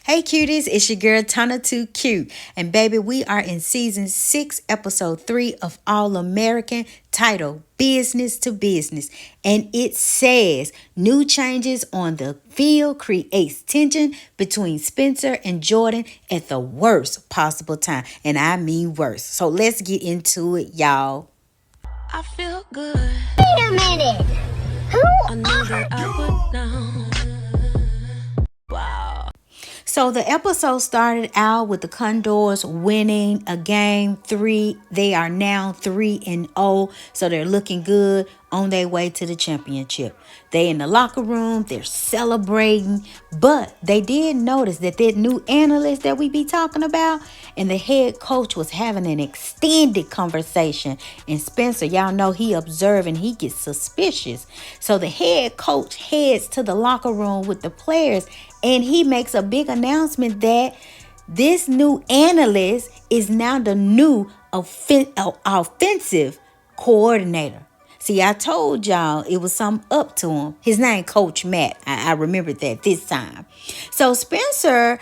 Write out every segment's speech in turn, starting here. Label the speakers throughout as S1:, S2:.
S1: Hey cuties, it's your girl Tana Too Cute. And baby, we are in season 6, episode 3 of All American, titled Business to Business. And it says new changes on the field creates tension between Spencer and Jordan at the worst possible time. And I mean worst. So let's get into it, y'all.
S2: I feel good.
S3: Wait a minute. Who
S2: I knew that I would know. Wow.
S1: So the episode started out with the Comdors winning a game 3. They are now 3-0. So they're looking good on their way to the championship. They in the locker room, they're celebrating, but they did notice that new analyst that we be talking about and the head coach was having an extended conversation. And Spencer, y'all know he observing, he gets suspicious. So the head coach heads to the locker room with the players and he makes a big announcement that this new analyst is now the new offensive coordinator. See, I told y'all it was something up to him. His name Coach Matt. I remembered that this time. So Spencer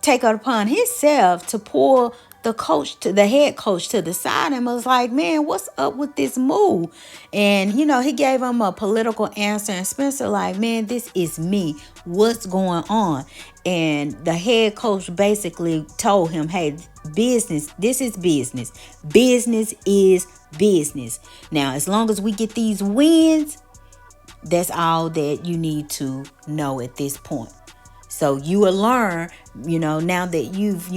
S1: take it upon himself to pull the head coach to the side and was like, man, what's up with this move? And, he gave him a political answer. And Spencer like, man, this is me. What's going on? And the head coach basically told him, hey, business, this is business. Business is business. Now, as long as we get these wins, that's all that you need to know at this point. So you will learn, now that you've,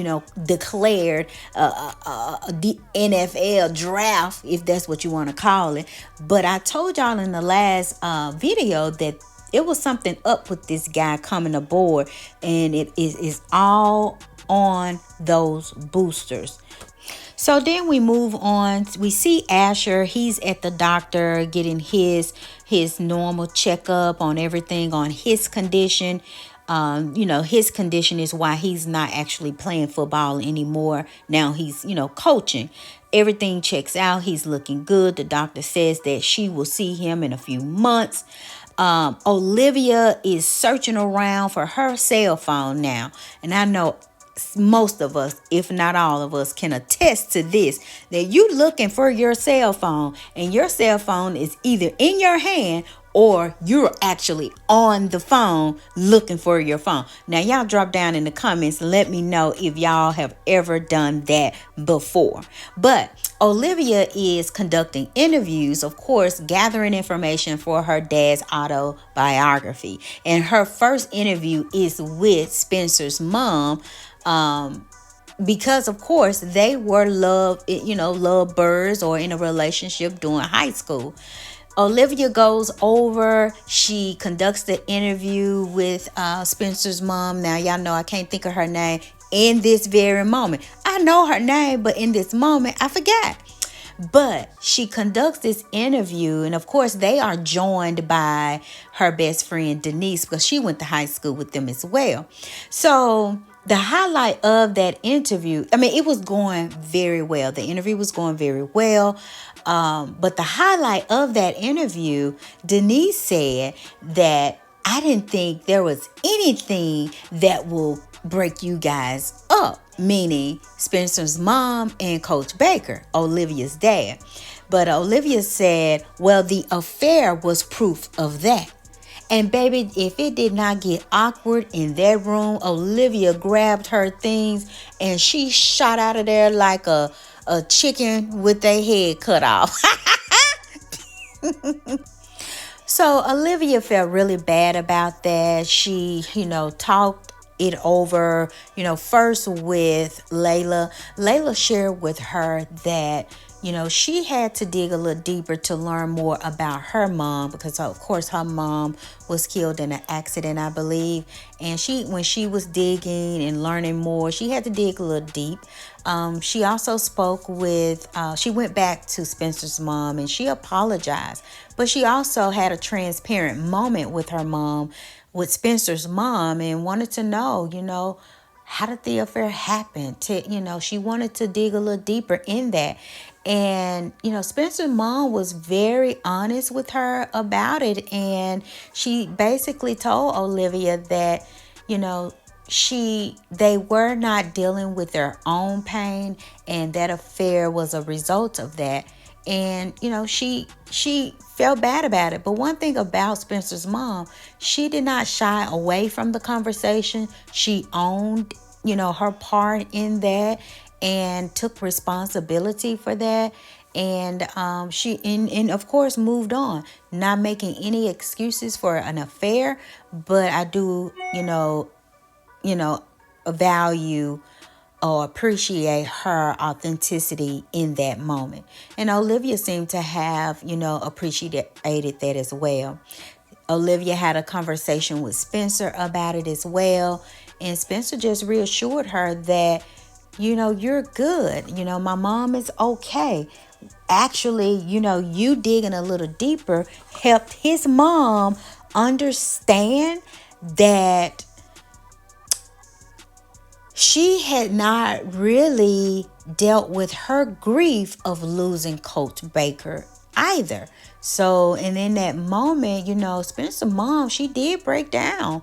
S1: declared the NFL draft, if that's what you want to call it. But I told y'all in the last video that it was something up with this guy coming aboard, and it is all on those boosters. So then we move on. We see Asher. He's at the doctor getting his normal checkup on everything on his condition. His condition is why he's not actually playing football anymore. Now he's, coaching. Everything checks out. He's looking good. The doctor says that she will see him in a few months. Olivia is searching around for her cell phone now. And I know most of us, if not all of us, can attest to this, that you looking for your cell phone and your cell phone is either in your hand or you're actually on the phone looking for your phone. Now, y'all drop down in the comments and let me know if y'all have ever done that before. But Olivia is conducting interviews, of course, gathering information for her dad's autobiography. And her first interview is with Spencer's mom, because of course they were love birds or in a relationship during high school. Olivia goes over, she conducts the interview with Spencer's mom. Now y'all know I can't think of her name in this very moment. I know her name, but in this moment I forgot. But she conducts this interview, and of course they are joined by her best friend Denise, because she went to high school with them as well. So the highlight of that interview, it was going very well. The interview was going very well. But the highlight of that interview, Denise said that I didn't think there was anything that will break you guys up, meaning Spencer's mom and Coach Baker, Olivia's dad. But Olivia said, well, the affair was proof of that. And baby, if it did not get awkward in that room, Olivia grabbed her things and she shot out of there like a chicken with their head cut off. So Olivia felt really bad about that. She, talked it over, first with Layla. Layla shared with her that, she had to dig a little deeper to learn more about her mom, because of course her mom was killed in an accident, I believe. And when she was digging and learning more, she had to dig a little deep. She also spoke with, she went back to Spencer's mom and she apologized. But she also had a transparent moment with her mom, with Spencer's mom, and wanted to know, how did the affair happen? She wanted to dig a little deeper in that. And, Spencer's mom was very honest with her about it. And she basically told Olivia that, they were not dealing with their own pain, and that affair was a result of that. And she felt bad about it. But one thing about Spencer's mom, she did not shy away from the conversation. She owned her part in that and took responsibility for that. And she and of course moved on, not making any excuses for an affair. But I do value or appreciate her authenticity in that moment. And Olivia seemed to have, appreciated that as well. Olivia had a conversation with Spencer about it as well. And Spencer just reassured her that, you're good. My mom is okay. Actually, you digging a little deeper helped his mom understand that she had not really dealt with her grief of losing Coach Baker either. So, and in that moment, Spencer's mom, she did break down.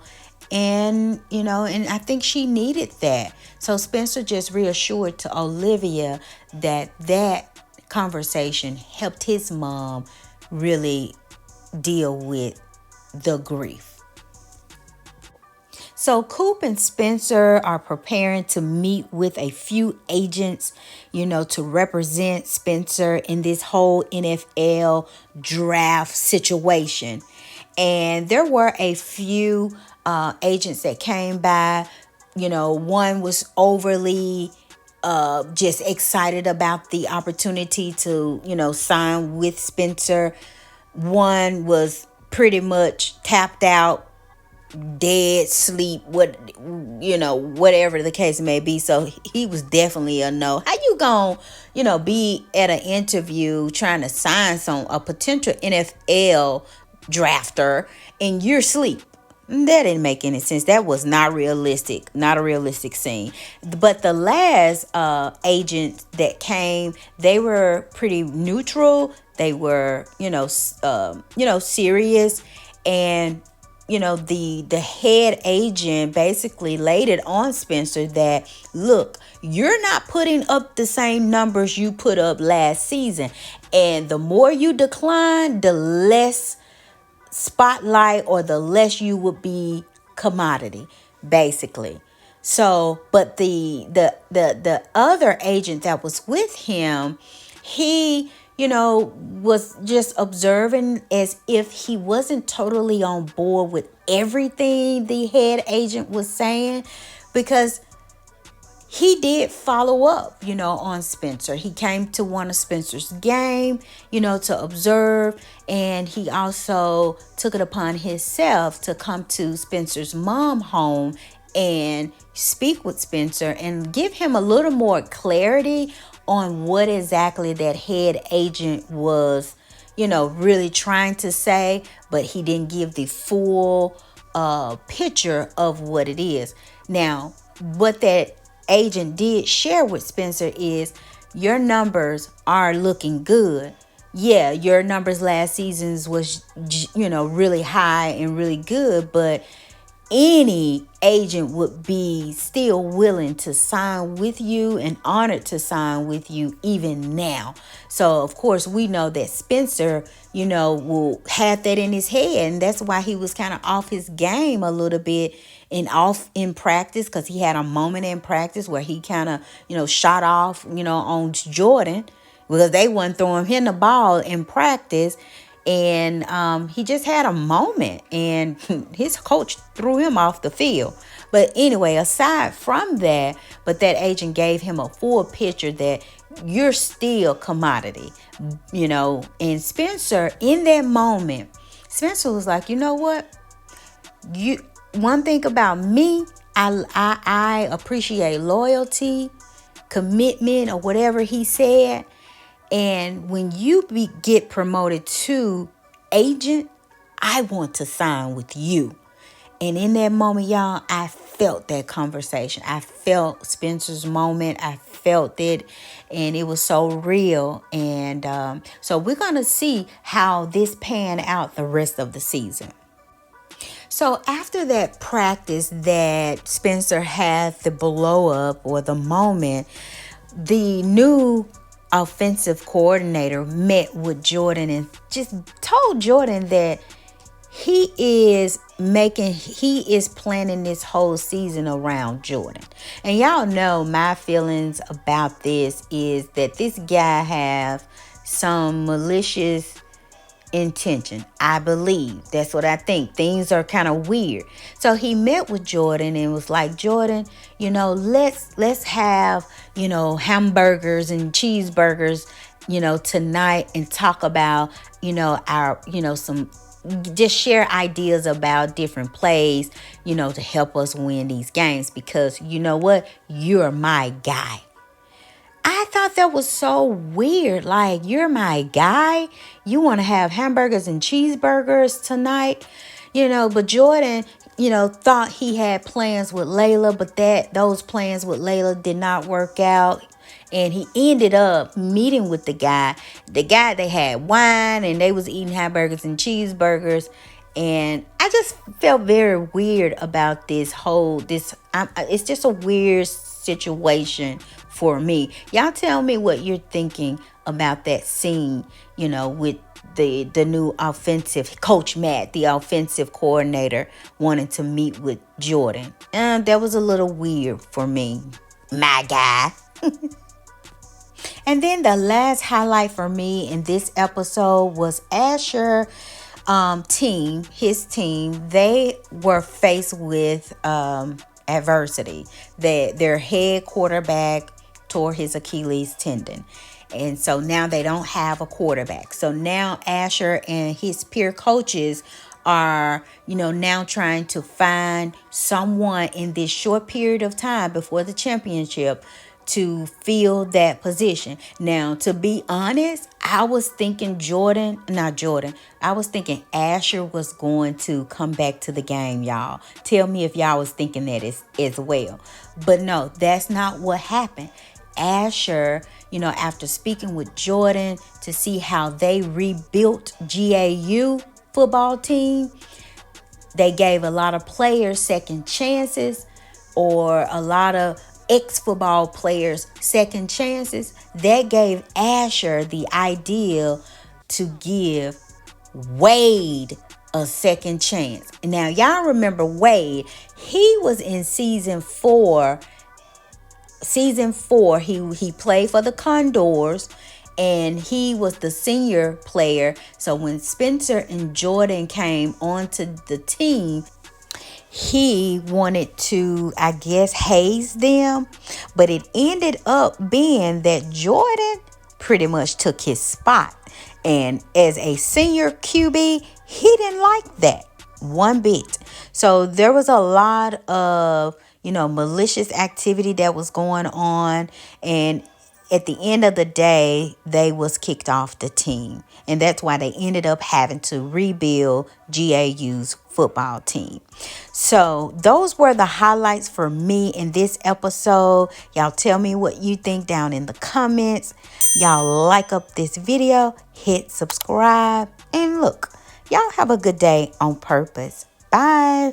S1: And, and I think she needed that. So Spencer just reassured to Olivia that conversation helped his mom really deal with the grief. So Coop and Spencer are preparing to meet with a few agents, to represent Spencer in this whole NFL draft situation. And there were a few agents that came by. One was overly just excited about the opportunity to, sign with Spencer. One was pretty much tapped out, dead sleep, whatever the case may be. So he was definitely a no. How you gonna be at an interview trying to sign a potential NFL drafter and you're asleep? That didn't make any sense. That was not realistic. Not a realistic scene. But the last agent that came, they were pretty neutral. They were, serious. And the head agent basically laid it on Spencer that, look, you're not putting up the same numbers you put up last season. And the more you decline, the less spotlight or the less you would be commodity, basically. So, but the other agent that was with him, he was just observing as if he wasn't totally on board with everything the head agent was saying, because he did follow up, on Spencer. He came to one of Spencer's game, to observe. And he also took it upon himself to come to Spencer's mom home and speak with Spencer and give him a little more clarity on what exactly that head agent was, really trying to say. But he didn't give the full picture of what it is. Now, what that agent did share with Spencer is, your numbers are looking good. Yeah, your numbers last season's was, really high and really good, but any agent would be still willing to sign with you and honored to sign with you even now. So of course we know that Spencer, will have that in his head, and that's why he was kind of off his game a little bit and off in practice, because he had a moment in practice where he kind of, shot off, on Jordan, because they wasn't throwing him the ball in practice. And he just had a moment, and his coach threw him off the field. But anyway, aside from that, but that agent gave him a full picture that you're still commodity, And Spencer, in that moment, Spencer was like, you know what? One thing about me, I appreciate loyalty, commitment, or whatever he said. And when you get promoted to agent, I want to sign with you. And in that moment, y'all, I felt that conversation. I felt Spencer's moment. I felt it. And it was so real. And so we're going to see how this pan out the rest of the season. So after that practice that Spencer had the blow up or the moment, the new offensive coordinator met with Jordan and just told Jordan that he is planning this whole season around Jordan. And y'all know my feelings about this is that this guy have some malicious intention. I believe. That's what I think. Things are kind of weird. So he met with Jordan and was like, Jordan, let's have, hamburgers and cheeseburgers, tonight, and talk about, our, some, just share ideas about different plays, to help us win these games, because you know what? You're my guy. I thought that was so weird. Like, you're my guy. You want to have hamburgers and cheeseburgers tonight, but Jordan, thought he had plans with Layla, but those plans with Layla did not work out. And he ended up meeting with the guy. They had wine and they was eating hamburgers and cheeseburgers. And I just felt very weird about it's just a weird situation for me. Y'all tell me what you're thinking about that scene, with the new offensive coach Matt, the offensive coordinator, wanting to meet with Jordan. And that was a little weird for me, my guy. And then the last highlight for me in this episode was Asher his team. They were faced with adversity. Their head quarterback tore his Achilles tendon. And so now they don't have a quarterback. So now Asher and his peer coaches are, now trying to find someone in this short period of time before the championship to fill that position. Now, to be honest, I was thinking I was thinking Asher was going to come back to the game, y'all. Tell me if y'all was thinking that as well. But no, that's not what happened. Asher, after speaking with Jordan to see how they rebuilt GAU football team, they gave a lot of players second chances, or a lot of ex-football players second chances. That gave Asher the idea to give Wade a second chance. Now, y'all remember Wade. He was in season 4. He played for the Comdors, and he was the senior player. So when Spencer and Jordan came onto the team, he wanted to, I guess, haze them. But it ended up being that Jordan pretty much took his spot. And as a senior QB, he didn't like that one bit. So there was a lot of, malicious activity that was going on. And at the end of the day, they was kicked off the team. And that's why they ended up having to rebuild GAU's football team. So those were the highlights for me in this episode. Y'all tell me what you think down in the comments. Y'all like up this video, hit subscribe, and look, y'all have a good day on purpose. Bye.